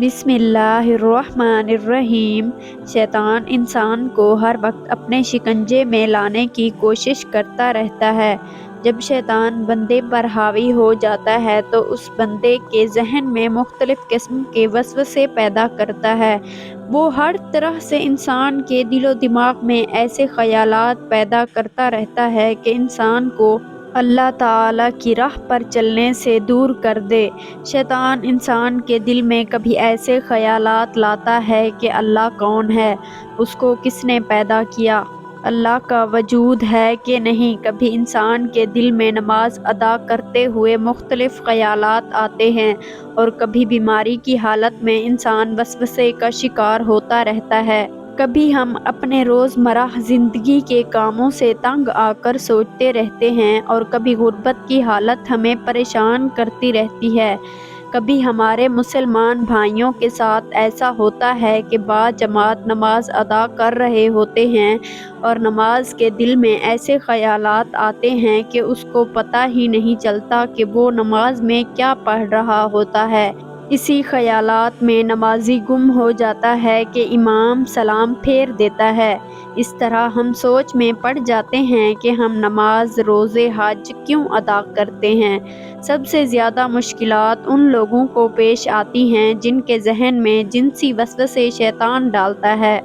بسم اللہ الرحمن الرحیم۔ شیطان انسان کو ہر وقت اپنے شکنجے میں لانے کی کوشش کرتا رہتا ہے۔ جب شیطان بندے پر حاوی ہو جاتا ہے تو اس بندے کے ذہن میں مختلف قسم کے وسوسے پیدا کرتا ہے۔ وہ ہر طرح سے انسان کے دل و دماغ میں ایسے خیالات پیدا کرتا رہتا ہے کہ انسان کو اللہ تعالیٰ کی راہ پر چلنے سے دور کر دے۔ شیطان انسان کے دل میں کبھی ایسے خیالات لاتا ہے کہ اللہ کون ہے، اس کو کس نے پیدا کیا، اللہ کا وجود ہے کہ نہیں۔ کبھی انسان کے دل میں نماز ادا کرتے ہوئے مختلف خیالات آتے ہیں، اور کبھی بیماری کی حالت میں انسان وسوسے کا شکار ہوتا رہتا ہے۔ کبھی ہم اپنے روزمرہ زندگی کے کاموں سے تنگ آ کر سوچتے رہتے ہیں، اور کبھی غربت کی حالت ہمیں پریشان کرتی رہتی ہے۔ کبھی ہمارے مسلمان بھائیوں کے ساتھ ایسا ہوتا ہے کہ باجماعت نماز ادا کر رہے ہوتے ہیں اور نماز کے دل میں ایسے خیالات آتے ہیں کہ اس کو پتہ ہی نہیں چلتا کہ وہ نماز میں کیا پڑھ رہا ہوتا ہے۔ اسی خیالات میں نمازی گم ہو جاتا ہے کہ امام سلام پھیر دیتا ہے۔ اس طرح ہم سوچ میں پڑ جاتے ہیں کہ ہم نماز، روزے، حج کیوں ادا کرتے ہیں۔ سب سے زیادہ مشکلات ان لوگوں کو پیش آتی ہیں جن کے ذہن میں جنسی وسوسے شیطان ڈالتا ہے۔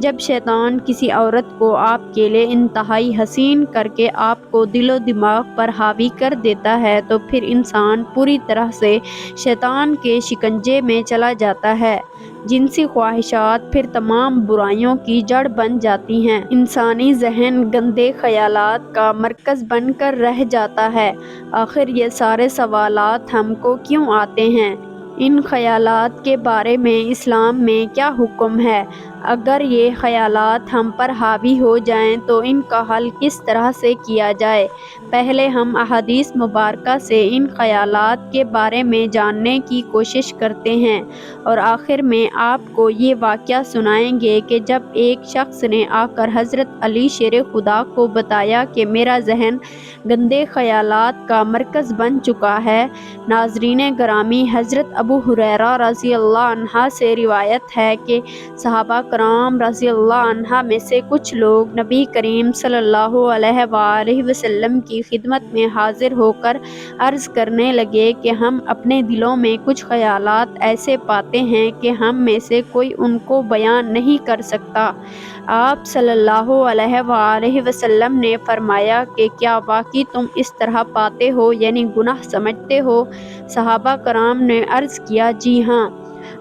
جب شیطان کسی عورت کو آپ کے لیے انتہائی حسین کر کے آپ کو دل و دماغ پر حاوی کر دیتا ہے تو پھر انسان پوری طرح سے شیطان کے شکنجے میں چلا جاتا ہے۔ جنسی خواہشات پھر تمام برائیوں کی جڑ بن جاتی ہیں۔ انسانی ذہن گندے خیالات کا مرکز بن کر رہ جاتا ہے۔ آخر یہ سارے سوالات ہم کو کیوں آتے ہیں؟ ان خیالات کے بارے میں اسلام میں کیا حکم ہے؟ اگر یہ خیالات ہم پر حاوی ہو جائیں تو ان کا حل کس طرح سے کیا جائے؟ پہلے ہم احادیث مبارکہ سے ان خیالات کے بارے میں جاننے کی کوشش کرتے ہیں، اور آخر میں آپ کو یہ واقعہ سنائیں گے کہ جب ایک شخص نے آ کر حضرت علی شیر خدا کو بتایا کہ میرا ذہن گندے خیالات کا مرکز بن چکا ہے۔ ناظرین گرامی، حضرت ابو ہریرہ رضی اللہ عنہ سے روایت ہے کہ صحابہ کرام رضی اللہ عنہ میں سے کچھ لوگ نبی کریم صلی اللہ علیہ وآلہ وسلم کی خدمت میں حاضر ہو کر عرض کرنے لگے کہ ہم اپنے دلوں میں کچھ خیالات ایسے پاتے ہیں کہ ہم میں سے کوئی ان کو بیان نہیں کر سکتا۔ آپ صلی اللہ علیہ وآلہ وسلم نے فرمایا کہ کیا واقعی تم اس طرح پاتے ہو، یعنی گناہ سمجھتے ہو؟ صحابہ کرام نے عرض کیا، جی ہاں۔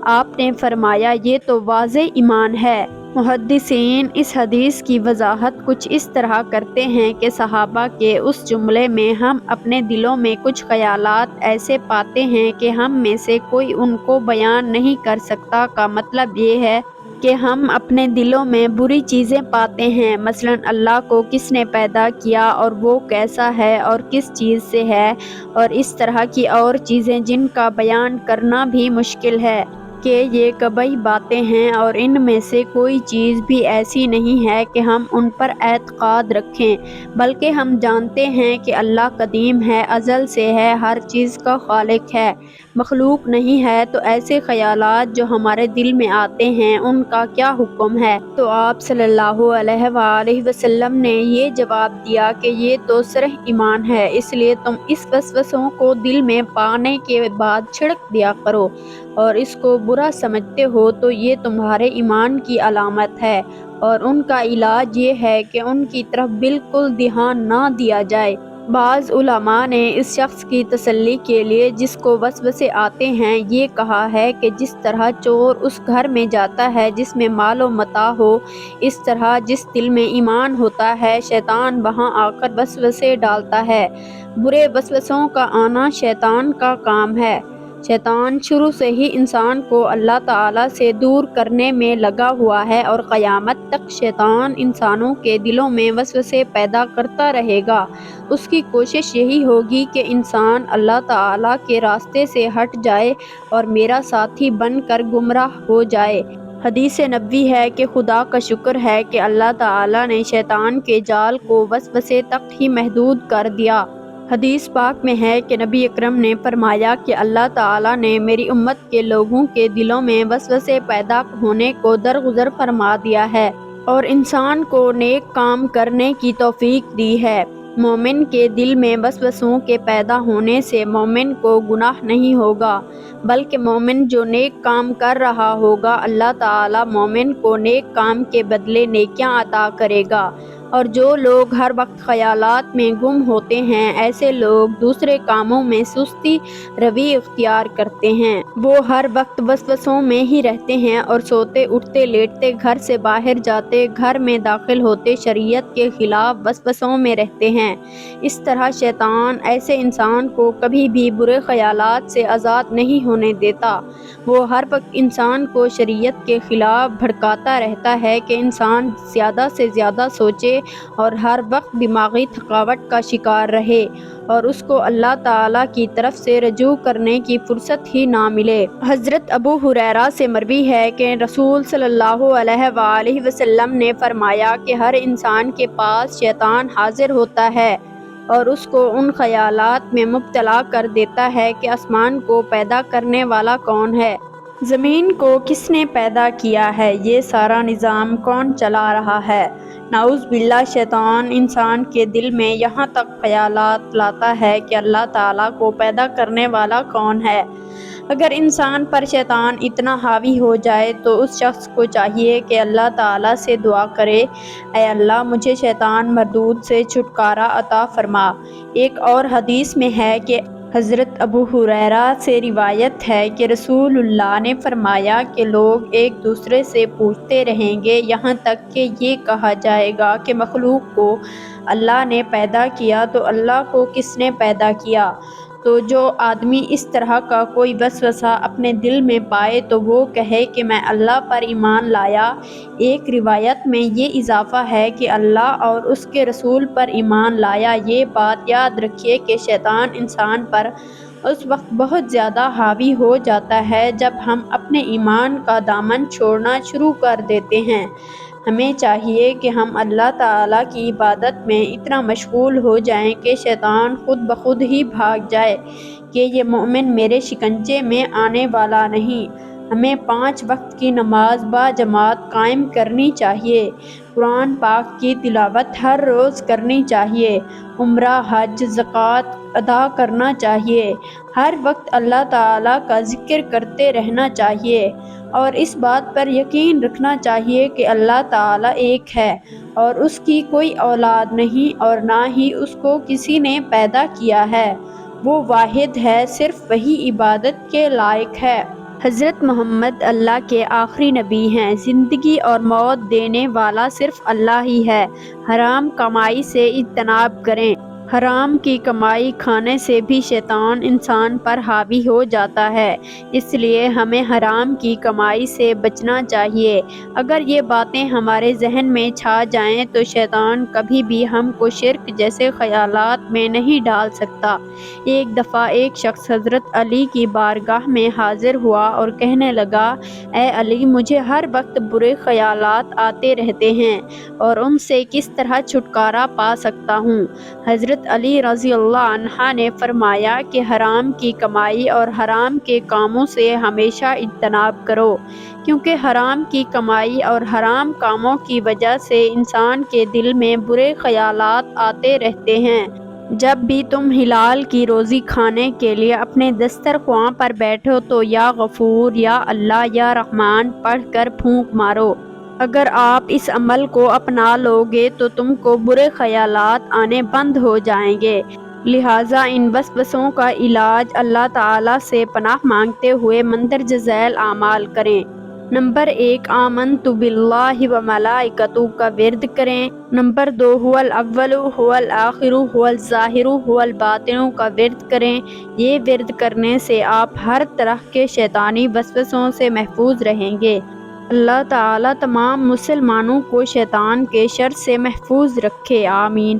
آپ نے فرمایا، یہ تو واضح ایمان ہے۔ محدثین اس حدیث کی وضاحت کچھ اس طرح کرتے ہیں کہ صحابہ کے اس جملے میں ہم اپنے دلوں میں کچھ خیالات ایسے پاتے ہیں کہ ہم میں سے کوئی ان کو بیان نہیں کر سکتا کا مطلب یہ ہے کہ ہم اپنے دلوں میں بری چیزیں پاتے ہیں، مثلا اللہ کو کس نے پیدا کیا اور وہ کیسا ہے اور کس چیز سے ہے، اور اس طرح کی اور چیزیں جن کا بیان کرنا بھی مشکل ہے کہ یہ کبھی باتیں ہیں، اور ان میں سے کوئی چیز بھی ایسی نہیں ہے کہ ہم ان پر اعتقاد رکھیں، بلکہ ہم جانتے ہیں کہ اللہ قدیم ہے، ازل سے ہے، ہر چیز کا خالق ہے، مخلوق نہیں ہے۔ تو ایسے خیالات جو ہمارے دل میں آتے ہیں ان کا کیا حکم ہے؟ تو آپ صلی اللہ علیہ وآلہ وسلم نے یہ جواب دیا کہ یہ تو صریح ایمان ہے، اس لیے تم اس وسوسوں کو دل میں پانے کے بعد چھڑک دیا کرو، اور اس کو برا سمجھتے ہو تو یہ تمہارے ایمان کی علامت ہے، اور ان کا علاج یہ ہے کہ ان کی طرف بالکل دھیان نہ دیا جائے۔ بعض علماء نے اس شخص کی تسلی کے لیے جس کو وسوسے آتے ہیں یہ کہا ہے کہ جس طرح چور اس گھر میں جاتا ہے جس میں مال و متاع ہو، اس طرح جس دل میں ایمان ہوتا ہے شیطان وہاں آ کر وسوسے ڈالتا ہے۔ برے وسوسوں کا آنا شیطان کا کام ہے۔ شیطان شروع سے ہی انسان کو اللہ تعالیٰ سے دور کرنے میں لگا ہوا ہے، اور قیامت تک شیطان انسانوں کے دلوں میں وسوسے پیدا کرتا رہے گا۔ اس کی کوشش یہی ہوگی کہ انسان اللہ تعالیٰ کے راستے سے ہٹ جائے اور میرا ساتھی بن کر گمراہ ہو جائے۔ حدیث نبوی ہے کہ خدا کا شکر ہے کہ اللہ تعالیٰ نے شیطان کے جال کو وسوسے تک ہی محدود کر دیا۔ حدیث پاک میں ہے کہ نبی اکرم نے فرمایا کہ اللہ تعالیٰ نے میری امت کے لوگوں کے دلوں میں وسوسے پیدا ہونے کو درگزر فرما دیا ہے اور انسان کو نیک کام کرنے کی توفیق دی ہے۔ مومن کے دل میں وسوسوں کے پیدا ہونے سے مومن کو گناہ نہیں ہوگا، بلکہ مومن جو نیک کام کر رہا ہوگا اللہ تعالیٰ مومن کو نیک کام کے بدلے نیکیاں عطا کرے گا۔ اور جو لوگ ہر وقت خیالات میں گم ہوتے ہیں، ایسے لوگ دوسرے کاموں میں سستی روی اختیار کرتے ہیں۔ وہ ہر وقت وسوسوں میں ہی رہتے ہیں اور سوتے اٹھتے لیٹتے گھر سے باہر جاتے گھر میں داخل ہوتے شریعت کے خلاف وسوسوں میں رہتے ہیں۔ اس طرح شیطان ایسے انسان کو کبھی بھی برے خیالات سے آزاد نہیں ہونے دیتا۔ وہ ہر وقت انسان کو شریعت کے خلاف بھڑکاتا رہتا ہے کہ انسان زیادہ سے زیادہ سوچے اور ہر وقت دماغی تھکاوٹ کا شکار رہے اور اس کو اللہ تعالیٰ کی طرف سے رجوع کرنے کی فرصت ہی نہ ملے۔ حضرت ابو ہریرہ سے مروی ہے کہ رسول صلی اللہ علیہ وآلہ وسلم نے فرمایا کہ ہر انسان کے پاس شیطان حاضر ہوتا ہے اور اس کو ان خیالات میں مبتلا کر دیتا ہے کہ آسمان کو پیدا کرنے والا کون ہے؟ زمین کو کس نے پیدا کیا ہے؟ یہ سارا نظام کون چلا رہا ہے؟ نعوذ باللہ، شیطان انسان کے دل میں یہاں تک خیالات لاتا ہے کہ اللہ تعالیٰ کو پیدا کرنے والا کون ہے۔ اگر انسان پر شیطان اتنا حاوی ہو جائے تو اس شخص کو چاہیے کہ اللہ تعالیٰ سے دعا کرے، اے اللہ مجھے شیطان مردود سے چھٹکارا عطا فرما۔ ایک اور حدیث میں ہے کہ حضرت ابو ہریرہ سے روایت ہے کہ رسول اللہ نے فرمایا کہ لوگ ایک دوسرے سے پوچھتے رہیں گے یہاں تک کہ یہ کہا جائے گا کہ مخلوق کو اللہ نے پیدا کیا تو اللہ کو کس نے پیدا کیا؟ تو جو آدمی اس طرح کا کوئی وسوسہ اپنے دل میں پائے تو وہ کہے کہ میں اللہ پر ایمان لایا۔ ایک روایت میں یہ اضافہ ہے کہ اللہ اور اس کے رسول پر ایمان لایا۔ یہ بات یاد رکھیے کہ شیطان انسان پر اس وقت بہت زیادہ حاوی ہو جاتا ہے جب ہم اپنے ایمان کا دامن چھوڑنا شروع کر دیتے ہیں۔ ہمیں چاہیے کہ ہم اللہ تعالیٰ کی عبادت میں اتنا مشغول ہو جائیں کہ شیطان خود بخود ہی بھاگ جائے کہ یہ مومن میرے شکنجے میں آنے والا نہیں۔ ہمیں 5 وقت کی نماز باجماعت قائم کرنی چاہیے، قرآن پاک کی تلاوت ہر روز کرنی چاہیے، عمرہ، حج، زکوٰۃ ادا کرنا چاہیے، ہر وقت اللہ تعالیٰ کا ذکر کرتے رہنا چاہیے اور اس بات پر یقین رکھنا چاہیے کہ اللہ تعالیٰ ایک ہے اور اس کی کوئی اولاد نہیں اور نہ ہی اس کو کسی نے پیدا کیا ہے۔ وہ واحد ہے، صرف وہی عبادت کے لائق ہے۔ حضرت محمد اللہ کے آخری نبی ہیں۔ زندگی اور موت دینے والا صرف اللہ ہی ہے۔ حرام کمائی سے اجتناب کریں۔ حرام کی کمائی کھانے سے بھی شیطان انسان پر حاوی ہو جاتا ہے، اس لیے ہمیں حرام کی کمائی سے بچنا چاہیے۔ اگر یہ باتیں ہمارے ذہن میں چھا جائیں تو شیطان کبھی بھی ہم کو شرک جیسے خیالات میں نہیں ڈال سکتا۔ ایک دفعہ ایک شخص حضرت علی کی بارگاہ میں حاضر ہوا اور کہنے لگا، اے علی، مجھے ہر وقت برے خیالات آتے رہتے ہیں اور ان سے کس طرح چھٹکارا پا سکتا ہوں؟ حضرت علی رضی اللہ عنہ نے فرمایا کہ حرام کی کمائی اور حرام کے کاموں سے ہمیشہ اجتناب کرو، کیونکہ حرام کی کمائی اور حرام کاموں کی وجہ سے انسان کے دل میں برے خیالات آتے رہتے ہیں۔ جب بھی تم حلال کی روزی کھانے کے لیے اپنے دسترخواں پر بیٹھو تو یا غفور، یا اللہ، یا رحمان پڑھ کر پھونک مارو۔ اگر آپ اس عمل کو اپنا لوگے تو تم کو برے خیالات آنے بند ہو جائیں گے۔ لہٰذا ان وسوسوں کا علاج اللہ تعالیٰ سے پناہ مانگتے ہوئے مندرجہ ذیل اعمال کریں۔ نمبر 1، آمنت باللہ و ملائکتہ کا ورد کریں۔ نمبر 2، هو الاول هو الآخر هو الظاہر هو الباطن کا ورد کریں۔ یہ ورد کرنے سے آپ ہر طرح کے شیطانی وسوسوں سے محفوظ رہیں گے۔ اللہ تعالیٰ تمام مسلمانوں کو شیطان کے شر سے محفوظ رکھے، آمین۔